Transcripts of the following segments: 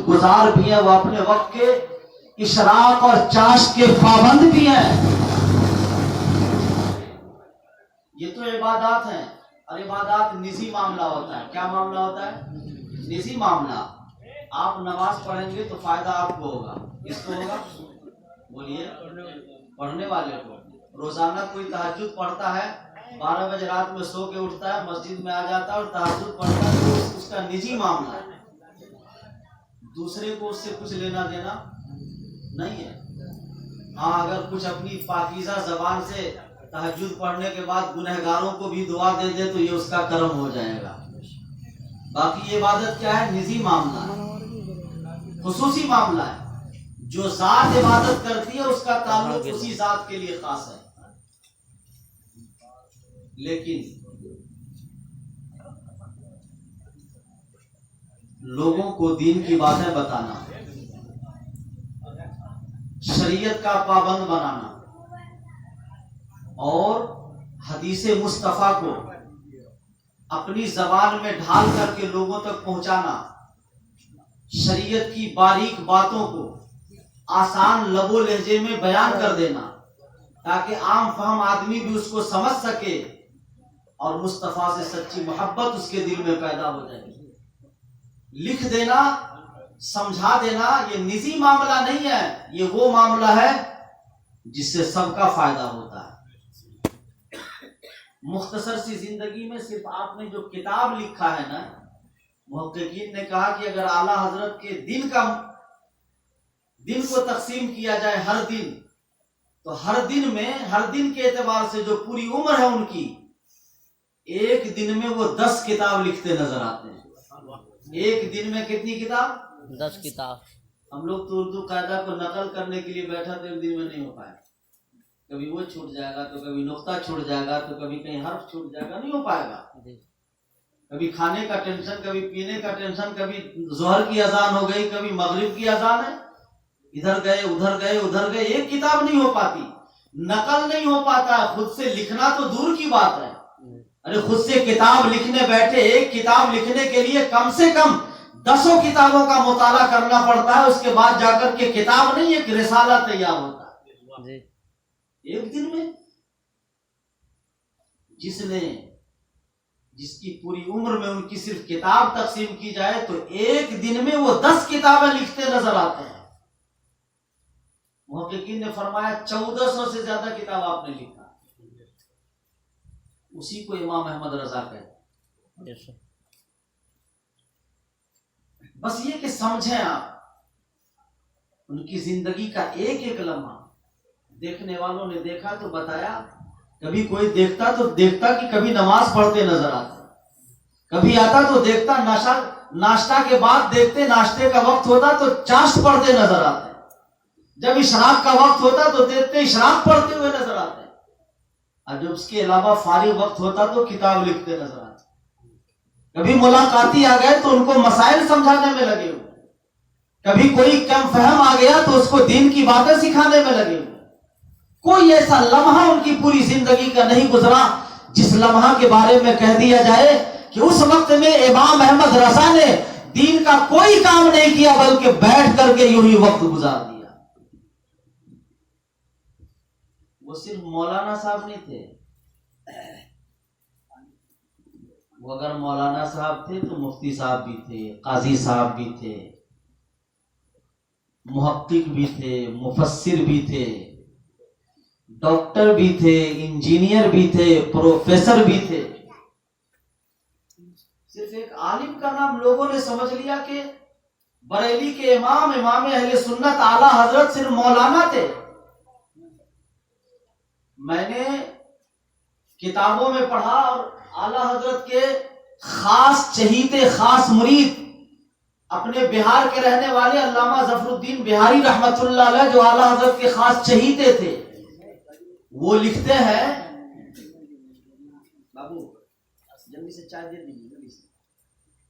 تہجد گزار بھی ہیں، وہ اپنے وقت کے اشراق اور چاشت کے پابند بھی ہیں۔ یہ تو عبادات ہیں، اور عبادات نجی معاملہ ہوتا ہے۔ کیا معاملہ ہوتا ہے؟ نجی معاملہ۔ آپ نماز پڑھیں گے تو فائدہ آپ کو ہوگا، کس کو ہوگا؟ بولیے، پڑھنے والے کو۔ روزانہ کوئی تہجد پڑھتا ہے، 12 بجے رات میں سو کے اٹھتا ہے، مسجد میں آ جاتا ہے اور تہجد پڑھتا ہے، تو اس کا نجی معاملہ ہے، دوسرے کو اس سے کچھ لینا دینا نہیں ہے۔ ہاں اگر کچھ اپنی پاکیزہ زبان سے تہجد پڑھنے کے بعد گنہگاروں کو بھی دعا دے دے تو یہ اس کا کرم ہو جائے گا۔ باقی یہ عبادت کیا ہے؟ نجی معاملہ ہے، خصوصی معاملہ ہے۔ جو ذات عبادت کرتی ہے اس کا تعلق اسی ذات کے لیے خاص ہے۔ لیکن لوگوں کو دین کی باتیں بتانا، شریعت کا پابند بنانا اور حدیث مصطفیٰ کو اپنی زبان میں ڈھال کر کے لوگوں تک پہنچانا، شریعت کی باریک باتوں کو آسان لب و لہجے میں بیان کر دینا تاکہ عام فہم آدمی بھی اس کو سمجھ سکے اور مصطفیٰ سے سچی محبت اس کے دل میں پیدا ہو جائے۔ لکھ دینا، سمجھا دینا یہ نجی معاملہ نہیں ہے، یہ وہ معاملہ ہے جس سے سب کا فائدہ ہوتا ہے۔ مختصر سی زندگی میں صرف آپ نے جو کتاب لکھا ہے نا، محققین نے کہا کہ اگر اعلیٰ حضرت کے دن کو تقسیم کیا جائے ہر دن، تو ہر دن کے اعتبار سے جو پوری عمر ہے ان کی، ایک دن میں وہ 10 کتاب لکھتے نظر آتے ہیں۔ ایک دن میں کتنی کتاب؟ 10 کتاب۔ ہم لوگ تو اردو قاعدہ کو نقل کرنے کے لیے بیٹھا تو ایک دن میں نہیں ہو پائے، کبھی وہ چھوٹ جائے گا تو کبھی نقطہ چھوٹ جائے گا تو کبھی کہیں حرف چھوٹ جائے گا، نہیں ہو پائے گا۔ کبھی کھانے کا ٹینشن، کبھی پینے کا ٹینشن، کبھی ظہر کی اذان ہو گئی، کبھی مغرب کی اذان ہے، ادھر گئے ادھر گئے، ایک کتاب نہیں ہو پاتی، نقل نہیں ہو پاتا ہے۔ خود سے لکھنا تو دور کی بات ہے، ارے خود سے کتاب لکھنے بیٹھے، ایک کتاب لکھنے کے لیے کم سے کم 10 کتابوں کا مطالعہ کرنا پڑتا ہے، اس کے بعد جا کر کے کتاب نہیں ایک رسالہ تیار ہوتا ہے ایک دن میں۔ جس کی پوری عمر میں ان کی صرف کتاب تقسیم کی جائے تو ایک دن میں وہ 10 کتابیں لکھتے نظر آتے ہیں۔ محققین نے فرمایا 1400 سے زیادہ کتاب آپ نے لکھا، اسی کو امام احمد رضا کہتے ہیں۔ بس یہ کہ سمجھیں آپ ان کی زندگی کا ایک ایک لمحہ، دیکھنے والوں نے دیکھا تو بتایا، کبھی کوئی دیکھتا کہ کبھی نماز پڑھتے نظر آتے، کبھی آتا تو دیکھتا ناشتہ کے بعد دیکھتے ناشتے کا وقت ہوتا تو چاشت پڑھتے نظر آتے، جب اشراق کا وقت ہوتا تو دیکھتے اشراق پڑھتے ہوئے نظر آتے، اور جب اس کے علاوہ فارغ وقت ہوتا تو کتاب لکھتے نظر آتے۔ کبھی ملاقاتی آ گئے تو ان کو مسائل سمجھانے میں لگے ہوئے، کبھی کوئی کم فہم آ گیا تو اس کو دین کی باتیں سکھانے میں لگے ہوئے۔ کوئی ایسا لمحہ ان کی پوری زندگی کا نہیں گزرا جس لمحہ کے بارے میں کہہ دیا جائے کہ اس وقت میں امام احمد رضا نے دین کا کوئی کام نہیں کیا بلکہ بیٹھ کر کے یوں ہی وقت گزار دیا۔ وہ صرف مولانا صاحب نہیں تھے، وہ اگر مولانا صاحب تھے تو مفتی صاحب بھی تھے، قاضی صاحب بھی تھے، محقق بھی تھے، مفسر بھی تھے، ڈاکٹر بھی تھے، انجینئر بھی تھے، پروفیسر بھی تھے۔ صرف ایک عالم کا نام لوگوں نے سمجھ لیا کہ بریلی کے امام اہل سنت اعلیٰ حضرت صرف مولانا تھے۔ میں نے کتابوں میں پڑھا اور اعلیٰ حضرت کے خاص چہیتے، خاص مرید، اپنے بہار کے رہنے والے علامہ ظفر الدین بہاری رحمت اللہ علیہ جو اعلیٰ حضرت کے خاص چہیتے تھے، وہ لکھتے ہیں، بابو جلدی سے چائے دے دیجیے، جلدی سے۔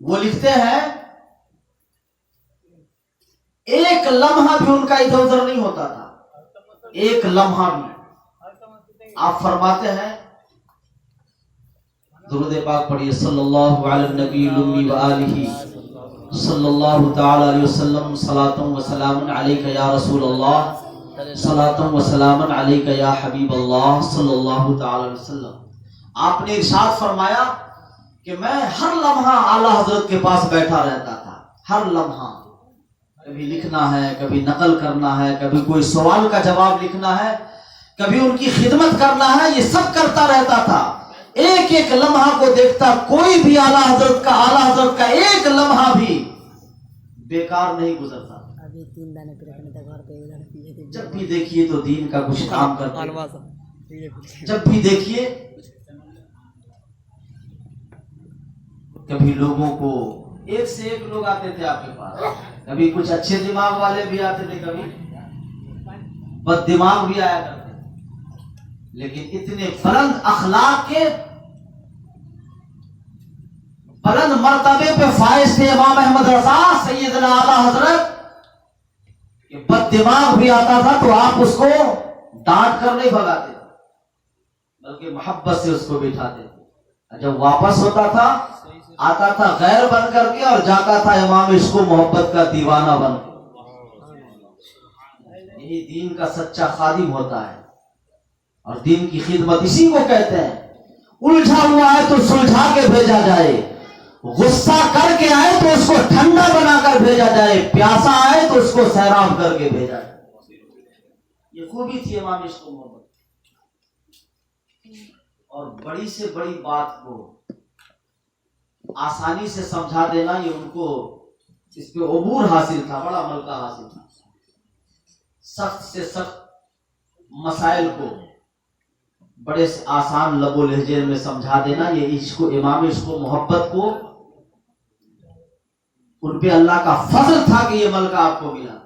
وہ لکھتے ہیں ایک لمحہ بھی ان کا ادھر ادھر نہیں ہوتا تھا، ایک لمحہ بھی۔ آپ فرماتے ہیں، درود پاک پڑھیے، صلی اللہ علی النبی الامی وآلہ صلی اللہ تعالی علیہ وسلم صلاۃ و سلام علیک یا رسول اللہ صلاۃ و سلام علیک یا حبیب اللہ صلی اللہ تعالی علیہ وسلم. آپ نے ارشاد فرمایا کہ میں ہر لمحہ اعلیٰ حضرت کے پاس بیٹھا رہتا تھا. ہر لمحہ کبھی لکھنا ہے، کبھی نقل کرنا ہے، کبھی کوئی سوال کا جواب لکھنا ہے، کبھی ان کی خدمت کرنا ہے، یہ سب کرتا رہتا تھا. ایک ایک لمحہ کو دیکھتا، کوئی بھی اعلیٰ حضرت کا ایک لمحہ بھی بیکار نہیں گزرتا. جب بھی دیکھیے تو دین کا کچھ کام کرتے، جب بھی دیکھیے. کبھی لوگوں کو ایک سے ایک لوگ آتے تھے آپ کے پاس، کبھی کچھ اچھے دماغ والے بھی آتے تھے، کبھی بد دماغ بھی آیا کرتے تھے، لیکن اتنے بلند اخلاق کے، بلند مرتبے پہ فائز تھے امام احمد رضا سیدنا اعلیٰ حضرت کہ بد دماغ بھی آتا تھا تو آپ اس کو ڈانٹ کر نہیں بھگاتے تھے، بلکہ محبت سے اس کو بٹھاتے تھے. جب واپس ہوتا تھا، آتا تھا غیر بن کر کے اور جاتا تھا امام عشق و محبت کا دیوانہ بن کے. یہی دین کا سچا خادم ہوتا ہے، اور دین کی خدمت اسی کو کہتے ہیں. الجھا ہوا ہے تو سلجھا کے بھیجا جائے، غصہ کر کے آئے تو اس کو ٹھنڈا بنا کر بھیجا جائے، پیاسا آئے تو اس کو سیراب کر کے بھیجا جائے. یہ خوبی تھی امام عشق و محبت. اور بڑی سے بڑی بات کو آسانی سے سمجھا دینا، یہ ان کو اس پہ عبور حاصل تھا، بڑا ملکہ حاصل تھا. سخت سے سخت مسائل کو بڑے سے آسان لب و لہجے میں سمجھا دینا، یہ عشق، امام عشق و محبت کو ان پہ اللہ کا فضل تھا کہ یہ ملکہ آپ کو ملا.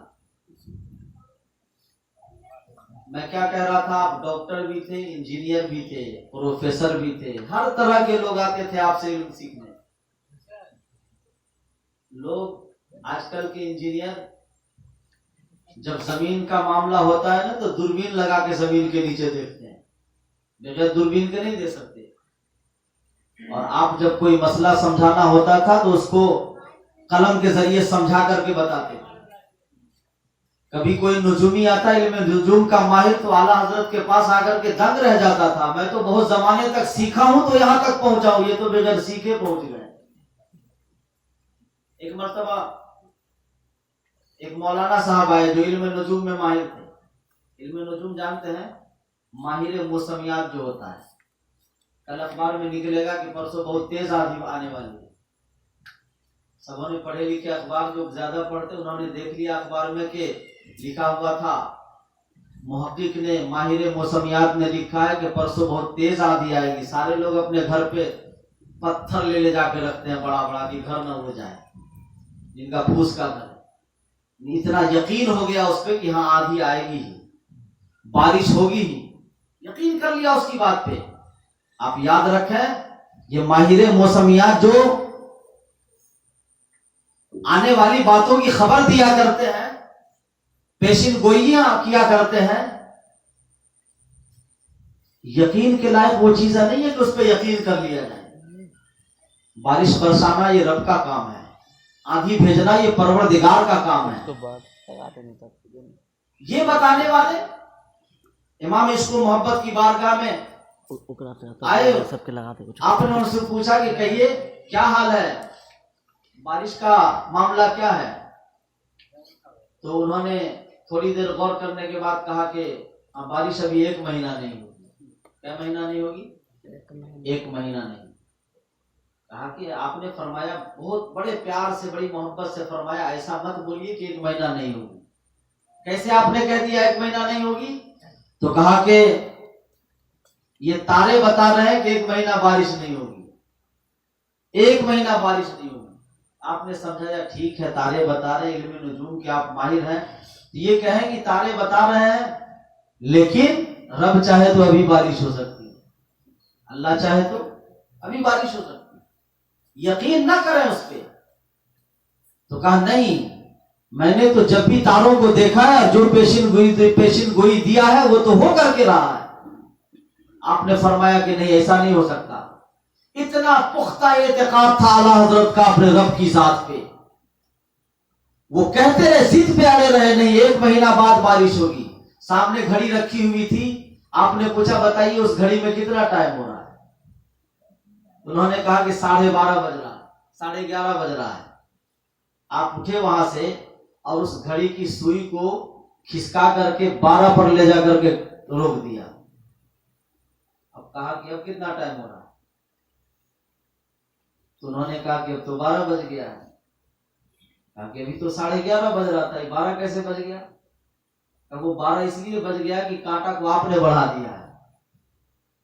میں کیا کہہ رہا تھا، آپ ڈاکٹر بھی تھے، انجینئر بھی تھے، پروفیسر بھی تھے، ہر طرح کے لوگ آتے تھے آپ سے علم سیکھنے. لوگ آج کل کے انجینئر جب زمین کا معاملہ ہوتا ہے نا تو دوربین لگا کے زمین کے نیچے دیکھتے ہیں، بغیر دوربین کے نہیں دیکھ سکتے. اور آپ جب کوئی مسئلہ سمجھانا ہوتا تھا تو اس کو قلم کے ذریعے سمجھا کر کے بتاتے. کبھی کوئی نجومی آتا ہے، علم نجوم کا ماہر، تو اعلیٰ حضرت کے پاس آ کر کے دنگ رہ جاتا تھا، میں تو بہت زمانے تک سیکھا ہوں تو یہاں تک پہنچا ہوں، یہ تو بغیر سیکھے پہنچ گئے. ایک مرتبہ ایک مولانا صاحب آئے جو علم نجوم میں ماہر تھے. علم نجوم جانتے ہیں، ماہر موسمیات جو ہوتا ہے. کل اخبار میں نکلے گا کہ پرسوں بہت تیز آندھی آنے والی ہے. سبوں نے پڑھے لکھے اخبار جو زیادہ پڑھتے انہوں نے دیکھ لیا اخبار میں کہ لکھا ہوا تھا، محقق نے، ماہر موسمیات نے لکھا ہے کہ پرسوں بہت تیز آندھی آئے گی. سارے لوگ اپنے گھر پہ پتھر لے جا کے رکھتے ہیں بڑا بڑا کہ گھر نہ ہو جائے، جن کا پھوس کا گھر. اتنا یقین ہو گیا اس پہ کہ ہاں آندھی آئے گی ہی، بارش ہوگی ہی، یقین کر لیا اس کی بات پہ. آپ یاد رکھیں، یہ ماہر موسمیات جو آنے والی باتوں کی خبر دیا کرتے ہیں، پیشن گوئیاں کیا کرتے ہیں، یقین کے لائق وہ چیزیں نہیں ہے کہ اس پہ یقین کر لیا جائے. بارش برسانا یہ رب کا کام ہے، آندھی بھیجنا یہ پروردگار کا کام ہے. یہ بتانے والے امام عشق و محبت کی بارگاہ میں آئے. آپ نے ان سے پوچھا کہ کہیے کیا حال ہے، بارش کا معاملہ کیا ہے؟ تو انہوں نے تھوڑی دیر غور کرنے کے بعد کہا کہ بارش ابھی 1 مہینہ نہیں ہوگی. کیا مہینہ نہیں ہوگی؟ 1 مہینہ نہیں. کہا کہ آپ نے فرمایا، بہت بڑے پیار سے، بڑی محبت سے فرمایا، ایسا مت بولیے کہ 1 مہینہ نہیں ہوگی. کیسے آپ نے کہہ دیا 1 مہینہ نہیں ہوگی؟ تو کہا کہ یہ تارے بتا رہے ہیں کہ 1 مہینہ بارش نہیں ہوگی، 1 مہینہ بارش نہیں ہوگی. آپ نے سمجھایا ٹھیک ہے، تارے بتا رہے ہیں، علم نجوم کے آپ ماہر ہیں، یہ کہیں کہ تارے بتا رہے ہیں لیکن رب چاہے تو ابھی بارش ہو سکتی ہے، اللہ چاہے تو ابھی بارش ہو سکتی ہے. یقین نہ کریں اس پہ. تو کہا نہیں، میں نے تو جب بھی تاروں کو دیکھا ہے، جو پیشن گوئی دیا ہے وہ تو ہو کر کے رہا ہے. آپ نے فرمایا کہ نہیں، ایسا نہیں ہو سکتا. اتنا پختہ اعتقاد تھا اعلیٰ حضرت کا اپنے رب کی ذات پہ. وہ کہتے رہے، ضد پہ اڑے رہے، نہیں 1 مہینہ بعد بارش ہوگی. سامنے گھڑی رکھی ہوئی تھی. آپ نے پوچھا بتائیے اس گھڑی میں کتنا ٹائم ہو رہا ہے؟ انہوں نے کہا کہ 12:30 بج رہا ہے، 11:30 بج رہا ہے. آپ اٹھے وہاں سے اور اس گھڑی کی سوئی کو کھسکا کر کے 12 پر لے جا کر کے روک دیا. اب کہا کہ اب کتنا ٹائم ہو رہا ہے؟ تو انہوں نے کہا کہ اب تو 12 بج گیا ہے. کہا کہ ابھی تو 11:30 بج رہا تھا، 12 کیسے بج گیا؟ کہ وہ 12 اس لیے بج گیا کہ کانٹا کو آپ نے بڑھا دیا ہے،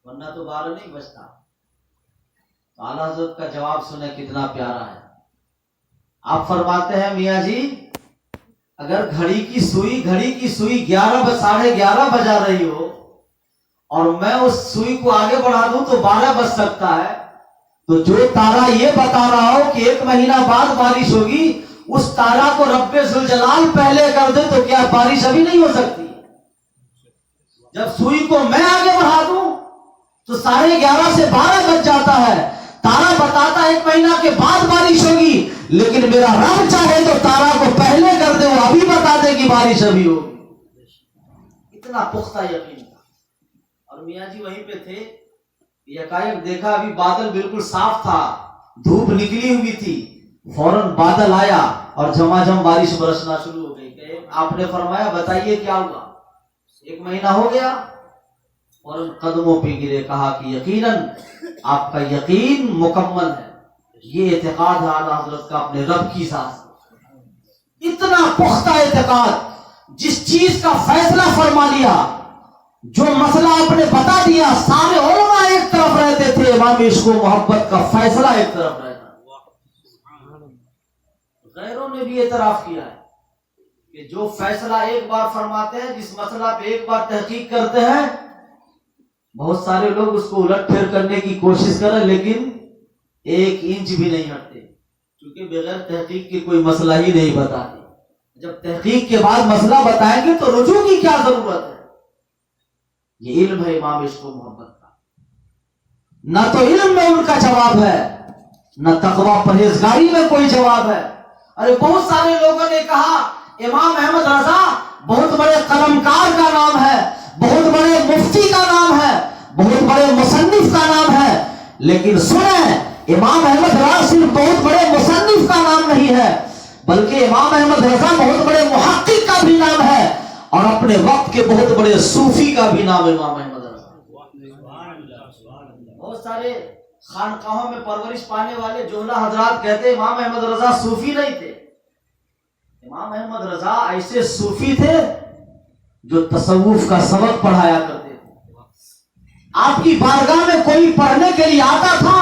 ورنہ تو 12 نہیں بجتا. اعلیٰ حضرت کا جواب سنیں کتنا پیارا ہے. آپ فرماتے ہیں میاں جی اگر گھڑی کی سوئی 11:30 بجا رہی ہو اور میں اس سوئی کو آگے بڑھا دوں تو 12 بج سکتا ہے، تو جو تارا یہ بتا رہا ہو کہ 1 مہینہ بعد بارش ہوگی، اس تارا کو رب ذوالجلال پہلے کر دے تو کیا بارش ابھی نہیں ہو سکتی؟ جب سوئی کو میں آگے بڑھا دوں تو 11:30 سے 12 بج جاتا ہے. تارا بتاتا 1 مہینہ کے بعد بارش ہوگی، لیکن میرا رب چاہے تو تارا کو پہلے کر دے، وہ ابھی بتا دے کہ بارش ابھی ہوگی. اتنا پختہ یقین تھا. اور میاں جی وہیں پہ تھے، یکایک دیکھا ابھی بادل بالکل صاف تھا، دھوپ نکلی ہوئی تھی، فوراً بادل آیا اور جھماجھم بارش برسنا شروع ہو گئی. کہ آپ نے فرمایا بتائیے کیا ہوا؟ 1 مہینہ ہو گیا. فوراً قدموں پہ گرے، کہا کہ یقیناً آپ کا یقین مکمل ہے. یہ اعتقاد ہے اعلیٰ حضرت کا اپنے رب کی ذات. اتنا پختہ اعتقاد، جس چیز کا فیصلہ فرما لیا، جو مسئلہ آپ نے بتا دیا، سارے علماء ایک طرف رہتے تھے، امام عشق و محبت کا فیصلہ ایک طرف رہتا. غیروں نے بھی اعتراف کیا ہے کہ جو فیصلہ ایک بار فرماتے ہیں، جس مسئلہ پہ ایک بار تحقیق کرتے ہیں، بہت سارے لوگ اس کو الٹ پھیر کرنے کی کوشش کریں لیکن 1 انچ بھی نہیں ہٹتے، کیونکہ بغیر تحقیق کے کوئی مسئلہ ہی نہیں بتاتے. جب تحقیق کے بعد مسئلہ بتائیں گے تو رجوع کی کیا ضرورت ہے؟ یہ علم ہے امام عشق و محبت کا. نہ تو علم میں ان کا جواب ہے، نہ تقویٰ پرہیزگاری میں کوئی جواب ہے. ارے بہت سارے لوگوں نے کہا امام احمد رضا بہت بڑے قلمکار کا نام ہے، بہت بڑے مفتی کا نام ہے، بہت بڑے مصنف کا نام ہے. لیکن سنیں، امام احمد رضا صرف بہت بڑے مصنف کا نام نہیں ہے، بلکہ امام احمد رضا بہت بڑے محقق کا بھی نام ہے، اور اپنے وقت کے بہت بڑے صوفی کا بھی نام امام احمد رضا. بہت سارے خانقاہوں میں پرورش پانے والے جوہلا حضرات کہتے امام احمد رضا صوفی نہیں تھے. امام احمد رضا ایسے صوفی تھے جو تصوف کا سبق پڑھایا کرتے تھے. آپ کی بارگاہ میں کوئی پڑھنے کے لیے آتا تھا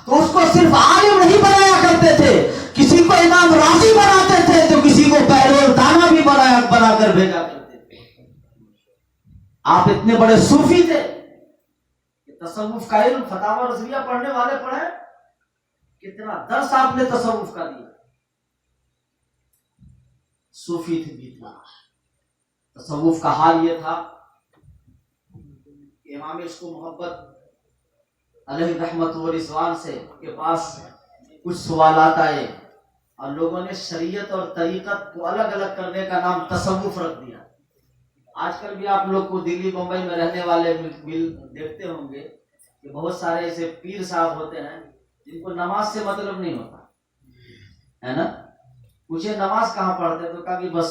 تو اس کو صرف عالم نہیں بنایا کرتے تھے، کسی کو امام راضی بناتے تھے تو کسی کو پہلو دانا بھی بنا کر بھیجا کرتے تھے. آپ اتنے بڑے صوفی تھے کہ تصوف کا علم فتاوی رضویہ پڑھنے والے پڑھے، کتنا درس آپ نے تصوف کا دیا. صوفی تھے بھی تھا. تصوف کا حال یہ تھا کہ امام عشق و محبت علیہ رحمت و رضوان سے کے پاس کچھ سوالات آئے اور لوگوں نے شریعت اور طریقت کو الگ الگ کرنے کا نام تصوف رکھ دیا. آج کل بھی آپ لوگ کو دلی بمبئی میں رہنے والے دیکھتے ہوں گے کہ بہت سارے ایسے پیر صاحب ہوتے ہیں جن کو نماز سے مطلب نہیں ہوتا ہے نا. پوچھے نماز کہاں پڑھتے تو کہا کہ بس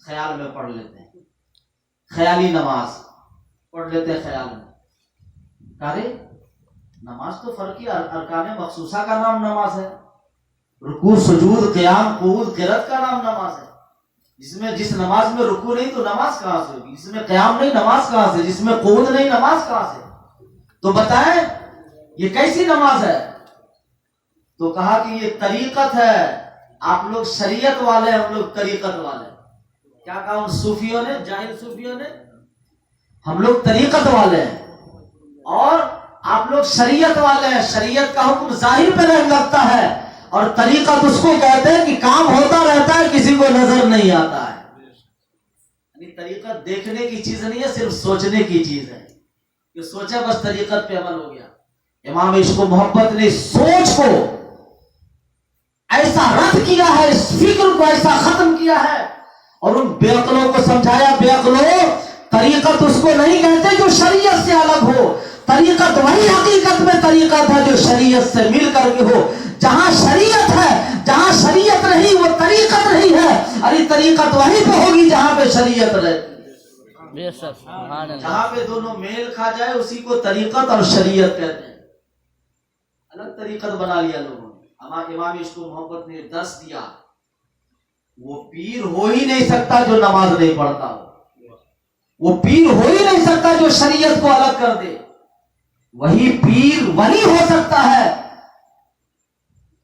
خیال میں پڑھ لیتے ہیں، خیالی نماز پڑھ لیتے ہیں خیال میں. کہا نماز تو فرقی ارکان مخصوصہ کا نام نماز ہے. رکوع سجود قیام قعود قرات کا نام نماز ہے. جس نماز میں رکوع نہیں تو نماز کہاں سے ہوگی؟ جس میں قیام نہیں نماز کہاں سے؟ جس میں قعود نہیں نماز کہاں سے؟ تو بتائیں یہ کیسی نماز ہے؟ تو کہا کہ یہ طریقت ہے. آپ لوگ شریعت والے، ہم لوگ طریقت والے. کیا کہا ان صوفیوں نے، جاہل صوفیوں نے؟ ہم لوگ طریقت والے ہیں اور آپ لوگ شریعت والے ہیں. شریعت کا حکم ظاہر پہ نہیں لگتا ہے اور طریقت اس کو کہتے ہیں کہ کام ہوتا رہتا ہے، کسی کو نظر نہیں آتا ہے. یعنی طریقت دیکھنے کی چیز نہیں ہے، صرف سوچنے کی چیز ہے. کہ سوچا بس طریقت پہ عمل ہو گیا. امام عشق و محبت نے سوچ کو ایسا رد کیا ہے، اس فکر کو ایسا ختم کیا ہے، اور ان بے عقلوں کو سمجھایا بے عقلوں طریقت اس کو نہیں کہتے جو شریعت سے الگ ہو، طریقت وہی حقیقت میں طریقت ہے جو شریعت سے مل کر کے ہو۔ جہاں شریعت ہے، جہاں شریعت نہیں وہ طریقت نہیں ہے، ارے طریقت وہیں پہ ہوگی جہاں پہ شریعت رہتی ہے۔ جہاں پہ دونوں میل کھا جائے اسی کو طریقت اور شریعت کہتے ہیں۔ الگ طریقت بنا لیا لوگوں نے۔ امام عشق و محبت نے درس دیا، وہ پیر ہو ہی نہیں سکتا جو نماز نہیں پڑھتا ہو، وہ پیر ہو ہی نہیں سکتا جو شریعت کو الگ کر دے، وہی پیر ولی ہو سکتا ہے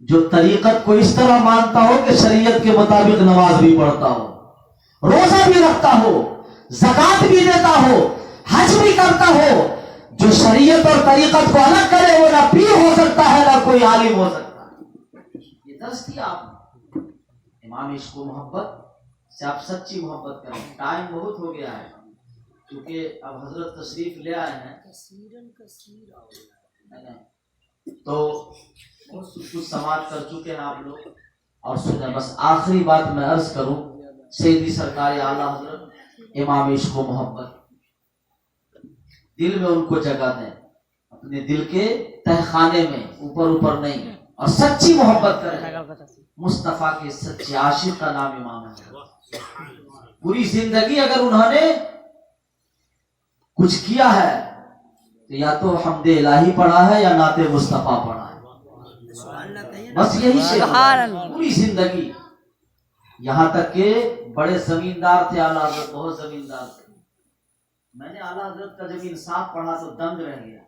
جو طریقت کو اس طرح مانتا ہو کہ شریعت کے مطابق نماز بھی پڑھتا ہو، روزہ بھی رکھتا ہو، زکات بھی دیتا ہو، حج بھی کرتا ہو۔ جو شریعت اور طریقت کو الگ کرے وہ نہ پیر ہو سکتا ہے نہ کوئی عالم ہو سکتا ہے۔ یہ درس دیا آپ نے امام عشق و محبت سے، آپ سچی محبت کریں۔ ٹائم بہت ہو گیا ہے کیونکہ اب حضرت تشریف لے آئے ہیں تو بہت کچھ سماعت کر چکے ہیں آپ لوگ، اور سنیں بس آخری بات میں عرض کروں، سیدی سرکار اعلیٰ حضرت امام عشق و محبت دل میں ان کو جگہ دیں، اپنے دل کے تہ خانے میں، اوپر اوپر نہیں، اور سچی محبت کریں۔ مصطفیٰ کے سچے عاشق کا نام امام ہے۔ پوری زندگی اگر انہوں نے کچھ کیا ہے تو یا تو حمد الہی پڑھا ہے یا نعت مصطفیٰ پڑھا ہے، بس یہی شیء پوری زندگی۔ یہاں تک کہ بڑے زمیندار تھے اعلیٰ حضرت، بہت زمیندار تھے، میں نے اعلیٰ حضرت کا جب انصاف پڑھا تو دنگ رہ گیا۔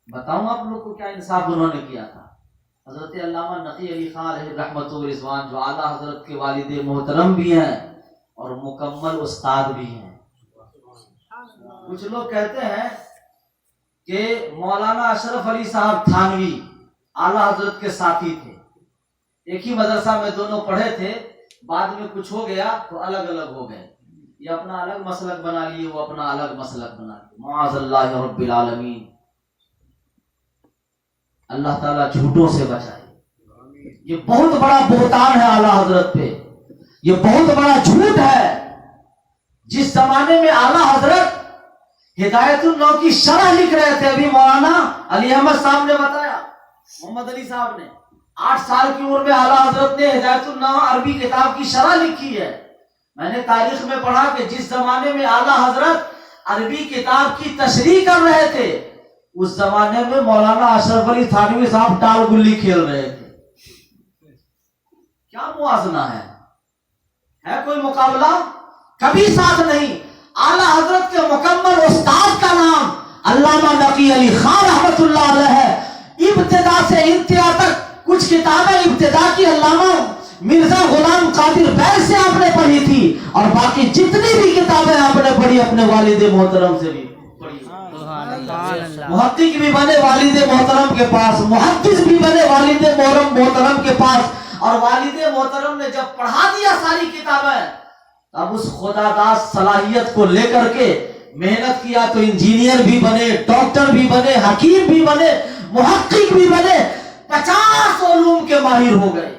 بتاؤں آپ لوگ کو کیا انصاف انہوں نے کیا تھا؟ حضرت علامہ نقی علی خان علیہ رحمت و رضوان، جو اعلیٰ حضرت کے والد محترم بھی ہیں اور مکمل استاد بھی ہیں۔ کچھ لوگ کہتے ہیں کہ مولانا اشرف علی صاحب تھانوی اعلیٰ حضرت کے ساتھی تھے، ایک ہی مدرسہ میں دونوں پڑھے تھے، بعد میں کچھ ہو گیا تو الگ الگ ہو گئے، یہ اپنا الگ مسلک بنا لیے، وہ اپنا الگ مسلک بنا لیے۔ معاذ اللہ رب العالمین، اللہ تعالیٰ جھوٹوں سے بچائے۔ یہ بہت بڑا بہتان ہے اعلیٰ حضرت پہ، یہ بہت بڑا جھوٹ ہے۔ جس زمانے میں اعلیٰ حضرت ہدایت النو کی شرح لکھ رہے تھے، ابھی مولانا علی احمد صاحب نے بتایا، محمد علی صاحب نے 8 سال کی عمر میں اعلیٰ حضرت نے ہدایت النو عربی کتاب کی شرح لکھی ہے۔ میں نے تاریخ میں پڑھا کہ جس زمانے میں اعلیٰ حضرت عربی کتاب کی تشریح کر رہے تھے، اس زمانے میں مولانا اشرف علی تھانوی صاحب ٹال گلی کھیل رہے تھے۔ کیا موازنہ ہے کوئی مقابلہ؟ کبھی ساتھ نہیں۔ اعلیٰ حضرت کے مکمل استاد کا نام علامہ نقی علی خان رحمت اللہ علیہ ہے۔ ابتدا سے انتہا تک کچھ کتابیں ابتدا کی علامہ مرزا غلام قادر بیگ سے آپ نے پڑھی تھی، اور باقی جتنی بھی کتابیں آپ نے پڑھی اپنے والد محترم سے بھی پڑھی۔ محقق بھی بنے والد محترم کے پاس، محدث بھی بنے والد محترم کے پاس، اور والد محترم نے جب پڑھا دیا ساری کتابیں، اب اس خدا داس صلاحیت کو لے کر کے محنت کیا تو انجینئر بھی بنے، ڈاکٹر بھی بنے، حکیم بھی بنے، محقق بھی بنے، 50 علوم کے ماہر ہو گئے،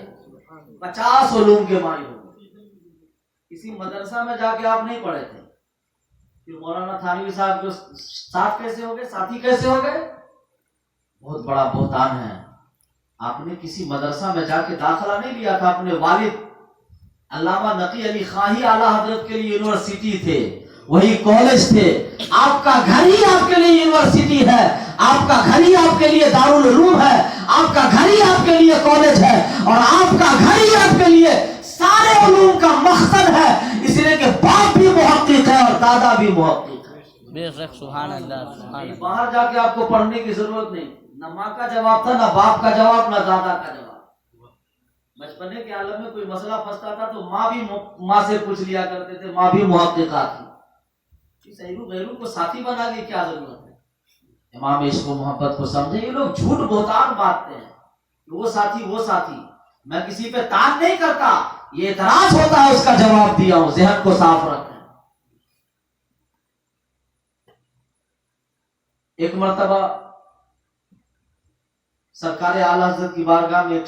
50 علوم کے ماہر ہو گئے۔ کسی مدرسہ میں جا کے آپ نہیں پڑھے تھے، پھر مولانا تھانوی صاحب کے ساتھ کیسے ہو گئے، ساتھی کیسے ہو گئے؟ بہت بڑا بہتان ہے۔ آپ نے کسی مدرسہ میں جا کے داخلہ نہیں لیا تھا، اپنے والد علامہ نقی علی خان ہی اعلیٰ حضرت کے لیے یونیورسٹی تھے، وہی کالج تھے۔ آپ کا گھر ہی آپ کے لیے یونیورسٹی ہے، آپ کا گھر ہی آپ کے لیے دارالعلوم ہے، آپ کا گھر ہی آپ کے لیے کالج ہے، اور آپ کا گھر ہی آپ کے لیے سارے علوم کا مقصد ہے، اس لیے کہ باپ بھی محقق ہے اور دادا بھی محقق ہے۔ بے شک، سبحان اللہ، سبحان اللہ۔ باہر جا کے آپ کو پڑھنے کی ضرورت نہیں، نہ ماں کا جواب تھا، نہ باپ کا جواب، نہ دادا کا جواب۔ بچپنے کے عالم میں کوئی مسئلہ پھنستا تھا تو ماں سے پوچھ لیا کرتے تھے، ماں بھی محققہ تھی۔ غیروں کو ساتھی بنا کے کیا ضرورت ہے؟ امام عشق و محبت کو سمجھے۔ یہ لوگ جھوٹ بہتان بانٹتے ہیں، وہ ساتھی وہ ساتھی۔ میں کسی پہ تان نہیں کرتا، یہ اعتراض ہوتا ہے، اس کا جواب دیا ہوں، ذہن کو صاف رکھیں۔ ایک مرتبہ سرکار اعلیٰ حضرت کی بارگاہ میں ایک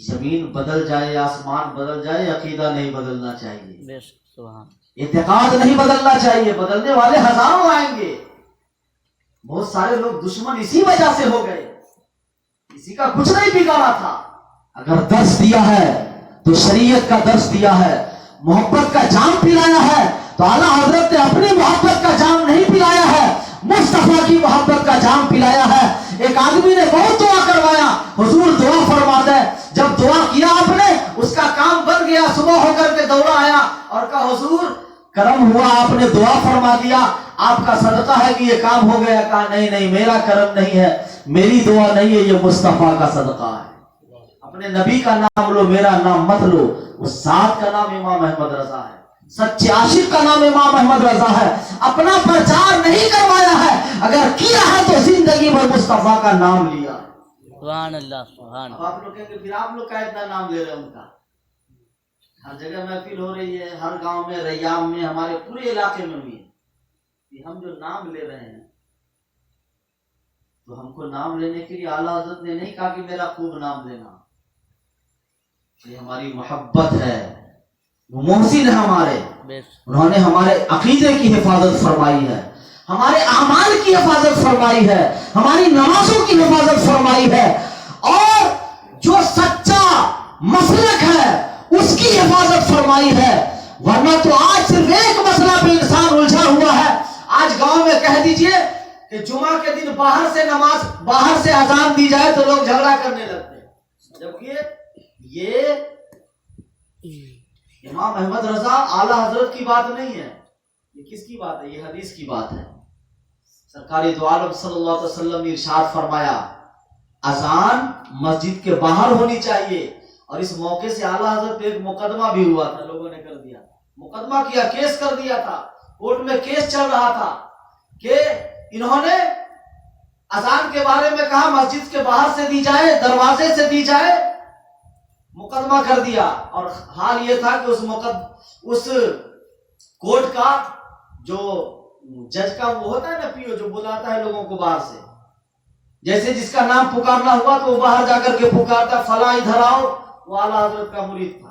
زمین بدل جائے، آسمان بدل جائے، عقیدہ نہیں بدلنا چاہیے، سبحان اعتقاد نہیں بدلنا چاہیے. بدلنے والے ہزاروں آئیں گے. بہت سارے لوگ دشمن اسی وجہ سے ہو گئے، کسی کا کچھ نہیں بگاڑا تھا. اگر درس دیا ہے تو شریعت کا درس دیا ہے، محبت کا جام پلایا ہے تو اعلیٰ حضرت نے اپنی محبت کا جام نہیں پلایا ہے، مصطفیٰ کی محبت کا جام پلایا ہے. ایک آدمی نے بہت دعا کروایا، حضور دعا فرماتے ہیں. جب دعا کیا آپ نے، اس کا کام بن گیا. صبح ہو کر کے دوڑا آیا اور کہا حضور کرم ہوا، آپ نے دعا فرما دیا، آپ کا صدقہ ہے کہ یہ کام ہو گیا. کہا نہیں نہیں، میرا کرم نہیں ہے، میری دعا نہیں ہے، یہ مصطفیٰ کا صدقہ ہے. اپنے نبی کا نام لو، میرا نام مت لو. اس ذات کا نام امام احمد رضا ہے، سچے عاشق کا نام امام احمد رضا ہے. اپنا پرچار نہیں کروایا ہے، اگر کیا ہے تو زندگی بھر مصطفیٰ کا نام لیا. سبحان اللہ سبحان اب آپ لوگ کہیں گے پھر آپ لوگ کا اتنا نام لے رہے ہیں ان کا. ہر جگہ محفل ہو رہی ہے، ہر گاؤں میں، ریام میں، ہمارے پورے علاقے میں بھی. ہم جو نام لے رہے ہیں تو ہم کو نام لینے کے لیے اعلیٰ حضرت نے نہیں کہا کہ میرا خوب نام لینا. یہ ہماری محبت ہے، وہ محسن ہے ہمارے. انہوں نے ہمارے عقیدے کی حفاظت فرمائی ہے، ہمارے اعمال کی حفاظت فرمائی ہے، ہماری نمازوں کی حفاظت فرمائی ہے، اور جو سچا مسلک ہے اس کی حفاظت فرمائی ہے. ورنہ تو آج صرف ایک مسئلہ پہ انسان الجھا ہوا ہے. آج گاؤں میں کہہ دیجئے کہ جمعہ کے دن باہر سے نماز، باہر سے اذان دی جائے تو لوگ جھگڑا کرنے لگتے ہیں. جبکہ یہ امام احمد رضا اعلیٰ حضرت کی بات نہیں ہے، یہ کس کی بات ہے؟ یہ حدیث کی بات ہے. سرکار دو عالم صلی اللہ علیہ وسلم نے ارشاد فرمایا اذان مسجد کے باہر ہونی چاہیے. اور اس موقع سے اعلیٰ حضرت پہ ایک مقدمہ بھی ہوا تھا، لوگوں نے کر دیا، مقدمہ کیا، کیس کر دیا تھا. کورٹ میں کیس چل رہا تھا کہ انہوں نے اذان کے بارے میں کہا مسجد کے باہر سے دی جائے، دروازے سے دی جائے، مقدمہ کر دیا. اور حال یہ تھا کہ اس کورٹ کا جو جج کا وہ ہوتا ہے نا، پیو، جو بلاتا ہے لوگوں کو باہر سے، جیسے جس کا نام پکارنا ہوا تو وہ باہر جا کر کے پکارتا فلاں ادھر آؤ، وہ اعلیٰ حضرت کا مرید تھا.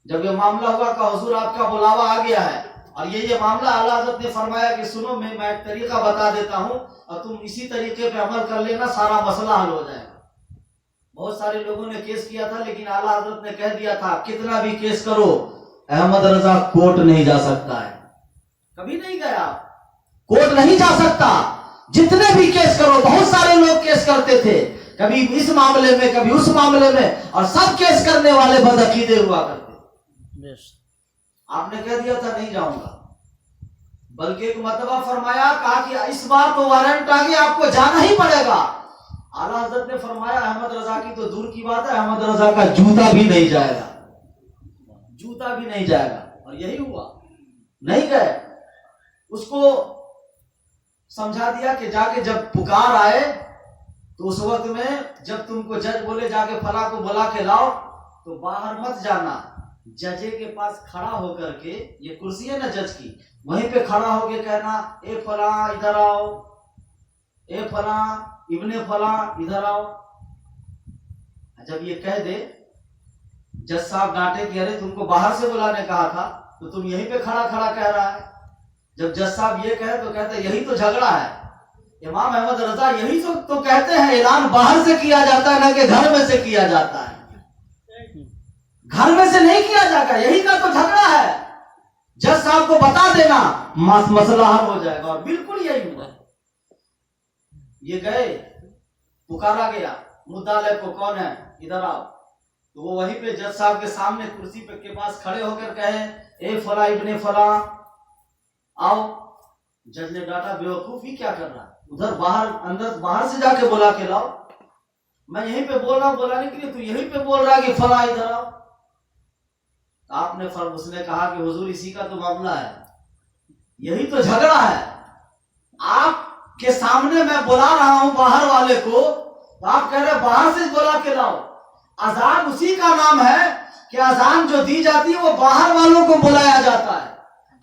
جب یہ معاملہ ہوا کہ حضور آپ کا بلاوا آ گیا ہے، اور یہ معاملہ اعلیٰ حضرت نے فرمایا کہ سنو میں ایک طریقہ بتا دیتا ہوں اور تم اسی طریقے پہ عمل کر لینا، سارا مسئلہ حل ہو جائے گا. بہت سارے لوگوں نے کیس کیا تھا، لیکن اعلیٰ حضرت نے کہہ دیا تھا کتنا بھی کیس کرو احمد رضا کورٹ نہیں جا سکتا ہے. کبھی نہیں گیا، کورٹ نہیں جا سکتا. جتنے بھی کیس کرو، بہت سارے لوگ کیس کرتے تھے، کبھی اس معاملے میں کبھی اس معاملے میں، اور سب کیس کرنے والے بدعقیدے ہوا کرتے. آپ نے کہہ دیا تھا نہیں جاؤں گا، بلکہ ایک مرتبہ فرمایا، کہا کہ اس بار تو وارنٹ آ گیا، آپ کو جانا ہی پڑے گا. اعلیٰ حضرت نے فرمایا احمد رضا کی تو دور کی بات ہے، احمد رضا کا جوتا بھی نہیں جائے گا، جوتا بھی نہیں جائے گا. اور یہی ہوا، نہیں گئے. اس کو سمجھا دیا کہ جا کے جب پکار آئے تو اس وقت میں جب تم کو جج بولے جا کے فلاں کو بلا کے لاؤ تو باہر مت جانا، ججے کے پاس کھڑا ہو کر کے، یہ کرسی ہے نا جج کی، وہیں پہ کھڑا ہو کے کہنا اے فلاں ادھر آؤ، اے فلاں ابن فلاں ادھر آؤ. جب یہ کہہ دے، جج صاحب ڈانٹے کہ ارے تم کو باہر سے بلانے کہا تھا تو تم یہیں پہ کھڑا کھڑا کہہ رہا ہے. جب جج صاحب یہ کہے تو کہتے یہی تو جھگڑا ہے. امام احمد رضا یہی تو کہتے ہیں اعلان باہر سے کیا جاتا ہے نہ کہ گھر میں سے کیا جاتا ہے، گھر میں سے نہیں کیا جاتا، یہی کا تو جھگڑا ہے. جج صاحب کو بتا دینا، مسئلہ حل ہو جائے گا. اور بالکل یہی ہوا. یہ گئے، پکارا گیا، مدعا کو کون ہے ادھر آؤ، تو وہ وہیں پہ جج صاحب کے سامنے کرسی پہ کے پاس کھڑے ہو کر کہے اے فلاں ابن فلاں آؤ. جج نے ڈانٹا بیوقوفی کیا کر رہا ہے، ادھر باہر اندر باہر سے جا کے بلا کے لاؤ. میں یہیں پہ بول رہا ہوں بلانے کے لیے، تو یہیں پہ بول رہا ہے کہ فلاں ادھر آؤ. آپ نے اس نے کہا کہ حضور اسی کا تو معاملہ ہے، یہی تو جھگڑا ہے. آپ کے سامنے میں بلا رہا ہوں باہر والے کو، تو آپ کہہ رہے باہر سے بلا کے لاؤ. اذان اسی کا نام ہے کہ اذان جو دی جاتی ہے وہ باہر والوں کو بلایا جاتا ہے.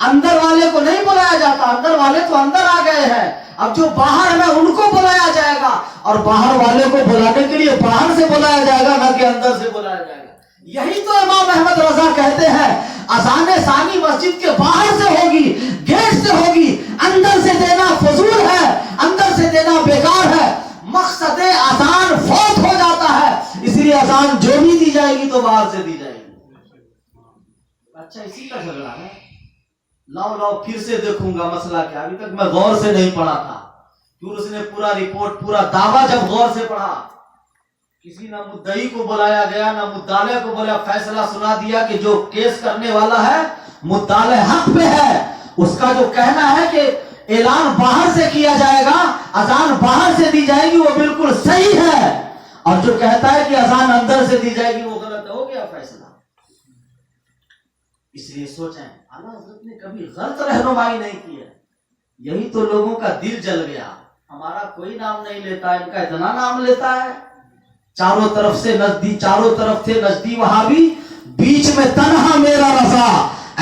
اندر والے کو نہیں بلایا جاتا، اندر والے تو اندر آ گئے ہیں، اب جو باہر ہے ان کو بلایا جائے گا، اور باہر والے کو بلانے کے لیے باہر سے بلایا جائے گا، نہ کہ اندر سے بلایا جائے گا۔ یہی تو امام احمد رضا کہتے ہیں اذان ثانی مسجد کے باہر سے ہوگی، گیٹ سے ہوگی، اندر سے دینا فضول ہے، اندر سے دینا بیکار ہے، مقصد اذان فوت ہو جاتا ہے، اس لیے اذان جو بھی دی جائے گی تو باہر سے دی جائے گی۔ اچھا اسی کا جھگڑا ہے، لاؤ پھر سے دیکھوں گا مسئلہ کیا، ابھی تک میں غور سے نہیں پڑھا تھا، پھر اس نے پورا رپورٹ پورا دعویٰ جب غور سے پڑھا، کسی نہ مدعی کو بلایا گیا نہ مدعلے کو بلایا، فیصلہ سنا دیا کہ جو کیس کرنے والا ہے مدعلے حق پہ ہے، اس کا جو کہنا ہے کہ اعلان باہر سے کیا جائے گا، اذان باہر سے دی جائے گی، وہ بالکل صحیح ہے، اور جو کہتا ہے کہ اذان اندر سے دی جائے گی وہ غلط ہے۔ ہو گیا فیصلہ۔ اس لیے سوچیں اعلیٰ حضرت نے کبھی غلط رہنمائی نہیں کی ہے، یہی تو لوگوں کا دل جل گیا، ہمارا کوئی نام نہیں لیتا، ان کا اتنا نام لیتا ہے، چاروں طرف سے نزدی وہابی، بیچ میں تنہا میرا رضا،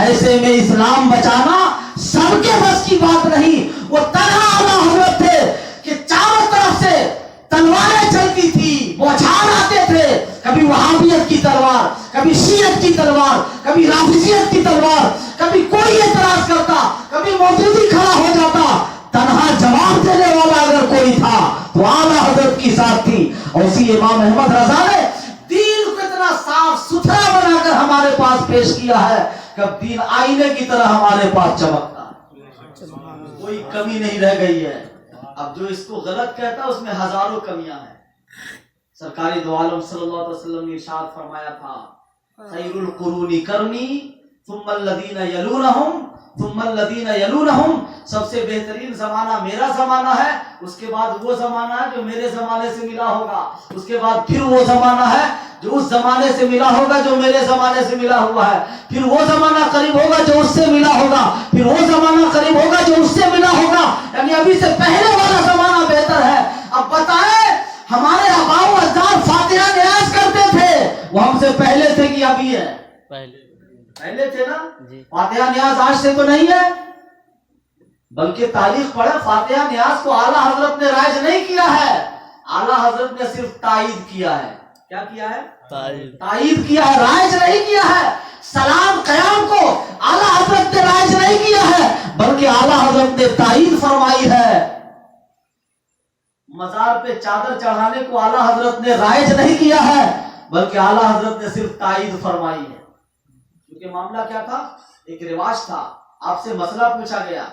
ایسے میں اسلام بچانا سب کے بس کی بات نہیں۔ وہ تنہا اعلیٰ حضرت تھے کہ چاروں طرف سے تلواریں چلتی تھی، بوچھار آتے تھے، کبھی وہابیت کی تلوار، کبھی شیعت کی تلوار، کبھی رافضیت کی تلوار، کبھی کوئی اعتراض کرتا، کبھی مودودی کھڑا ہو جاتا، تنہا جواب دینے والا اگر کوئی تھا تو اعلیٰ حضرت کی ساتھ تھی۔ اور اسی امام احمد رضا نے دین کو اتنا صاف ستھرا بنا کر ہمارے پاس پیش کیا ہے کہ اب دین آئینے کی طرح ہمارے پاس چمکتا ہے، کوئی کمی نہیں رہ گئی ہے۔ اب جو اس کو غلط کہتا ہے اس میں ہزاروں کمیاں ہیں۔ سرکاری دو عالم صلی اللہ علیہ وسلم نے ارشاد فرمایا تھا خیر القرون کرنی ثم الذین یلونہم ثم الذین یلونہم، سب سے بہترین زمانہ میرا زمانہ ہے، اس کے بعد وہ زمانہ ہے جو میرے زمانے سے ملا ہوگا، اس کے بعد پھر وہ زمانہ ہے جو اس زمانے سے ملا ہوگا جو میرے زمانے سے ملا ہوا ہے، پھر وہ زمانہ قریب ہوگا جو اس سے ملا ہوگا، پھر وہ زمانہ قریب ہوگا جو اس سے ملا ہوگا، یعنی ابھی سے پہلے والا زمانہ بہتر ہے۔ اب بتائیں ہمارے آباء و اجداد فاتحہ نیاز کرتے تھے، وہ ہم سے پہلے تھے کہ ابھی ہے؟ پہلے تھے نا۔ فاتحہ نیاز آج سے تو نہیں ہے، بلکہ تاریخ پڑھے، فاتحہ نیاز کو اعلیٰ حضرت نے رائج نہیں کیا ہے، اعلیٰ حضرت نے صرف تائید کیا ہے۔ کیا کیا ہے؟ تائید کیا ہے، رائج نہیں کیا ہے۔ سلام قیام کو اعلیٰ حضرت نے رائج نہیں کیا ہے، بلکہ اعلیٰ حضرت نے تائید فرمائی ہے۔ مزار پہ چادر چڑھانے کو اعلیٰ حضرت نے رائج نہیں کیا ہے، بلکہ اعلیٰ حضرت نے صرف تائید فرمائی ہے۔ کیونکہ معاملہ کیا تھا، ایک رواج تھا، آپ سے مسئلہ پوچھا گیا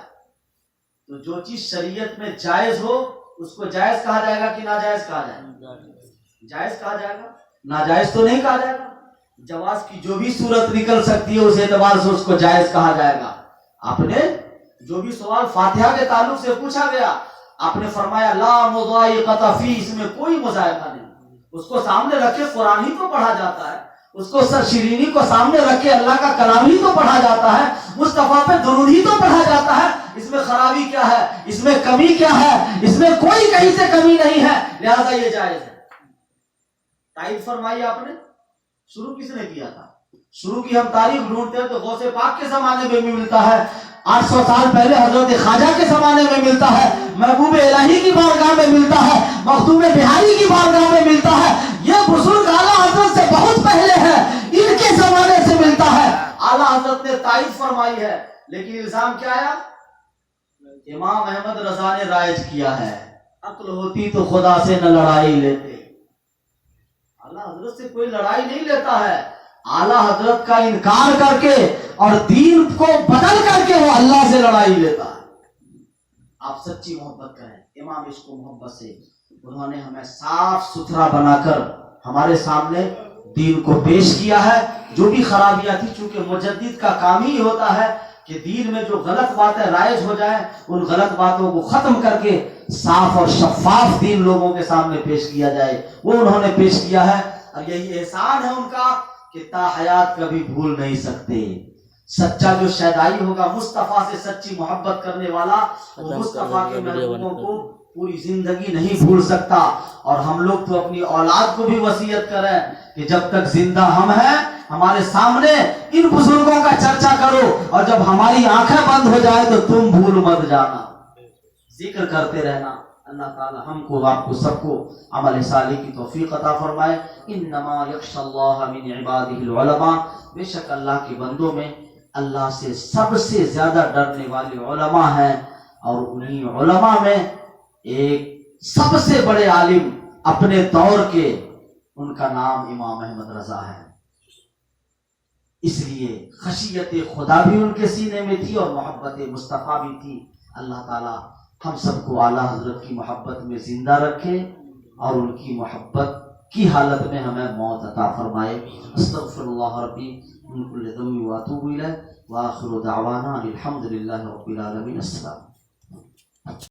تو جو چیز شریعت میں جائز ہو اس کو جائز کہا جائے گا کہ ناجائز کہا جائے گا؟ جائز کہا جائے گا، ناجائز تو نہیں کہا جائے گا۔ جواز کی جو بھی صورت نکل سکتی ہے اس اعتبار سے اس کو جائز کہا جائے گا۔ آپ نے جو بھی سوال فاتحہ کے تعلق سے پوچھا گیا، آپ نے فرمایا لا مضایقۃ فی، اس میں کوئی مضایقہ نہیں، اس کو سامنے رکھے قرآن ہی تو پڑھا جاتا ہے، اس کو سر شیرینی کو سامنے رکھے اللہ کا کلام ہی تو پڑھا جاتا ہے، مصطفیٰ پہ درود ہی تو پڑھا جاتا ہے، اس میں خرابی کیا ہے، اس میں کمی کیا ہے، اس میں کوئی کہیں سے کمی نہیں ہے، لہذا یہ جائز ہے۔ تائید فرمائی آپ نے۔ شروع کس نے کیا تھا؟ شروع کی ہم تاریخ ڈھونڈتے ہیں تو غوث پاک کے زمانے میں بھی ملتا ہے، 800 سال پہلے حضرت خواجہ کے زمانے میں ملتا ہے، محبوب الہی کی بارگاہ میں ملتا ہے، مخدوم بہاری کی بارگاہ میں ملتا ہے، یہ بزرگ اعلیٰ حضرت سے بہت پہلے ہے، ان کے زمانے سے ملتا ہے، اعلیٰ حضرت نے تائید فرمائی ہے۔ لیکن الزام کیا آیا؟ امام احمد رضا نے رائج کیا ہے، عقل ہوتی تو خدا سے نہ لڑائی لیتے۔ اعلیٰ حضرت سے کوئی لڑائی نہیں لیتا ہے، اعلیٰ حضرت کا انکار کر کے اور دین کو بدل کر کے وہ اللہ سے لڑائی لیتا ہے۔ آپ سچی محبت کریں، امام عشق و محبت سے انہوں نے ہمیں صاف ستھرا بنا کر ہمارے سامنے دین کو پیش کیا ہے۔ جو بھی خرابیاں تھی، چونکہ مجدد کا کام ہی ہوتا ہے کہ دین میں جو غلط باتیں رائج ہو جائیں ان غلط باتوں کو ختم کر کے صاف اور شفاف دین لوگوں کے سامنے پیش کیا جائے، وہ انہوں نے پیش کیا ہے، اور یہی احسان ہے ان کا کہ تا حیات کبھی بھول نہیں سکتے۔ سچا جو شیدائی ہوگا، مصطفیٰ سے سچی محبت کرنے والا، وہ مصطفیٰ کے محبوبوں کو پوری زندگی نہیں بھول سکتا۔ اور ہم لوگ تو اپنی اولاد کو بھی وصیت کریں کہ جب تک زندہ ہم ہیں ہمارے سامنے ان بزرگوں کا چرچا کرو، اور جب ہماری آنکھیں بند ہو جائے تو تم بھول مت جانا، ذکر کرتے رہنا۔ اللہ تعالی ہم کو، آپ کو، سب کو عمل صالح کی توفیق عطا فرمائے۔ انما یخشی اللہ من عبادہ العلماء، بے شک اللہ کے بندوں میں اللہ سے سب سے زیادہ ڈرنے والے علماء ہیں، اور انہی علماء میں ایک سب سے بڑے عالم اپنے دور کے، ان کا نام امام احمد رضا ہے۔ اس لیے خشیت خدا بھی ان کے سینے میں تھی اور محبت مصطفیٰ بھی تھی۔ اللہ تعالی ہم سب کو اعلیٰ حضرت کی محبت میں زندہ رکھے اور ان کی محبت کی حالت میں ہمیں موت عطا فرمائے۔ استغفر اللہ ربی من کل ذنب واتوب الیہ، وآخر دعوانا الحمد للہ رب العالمین۔ السلام۔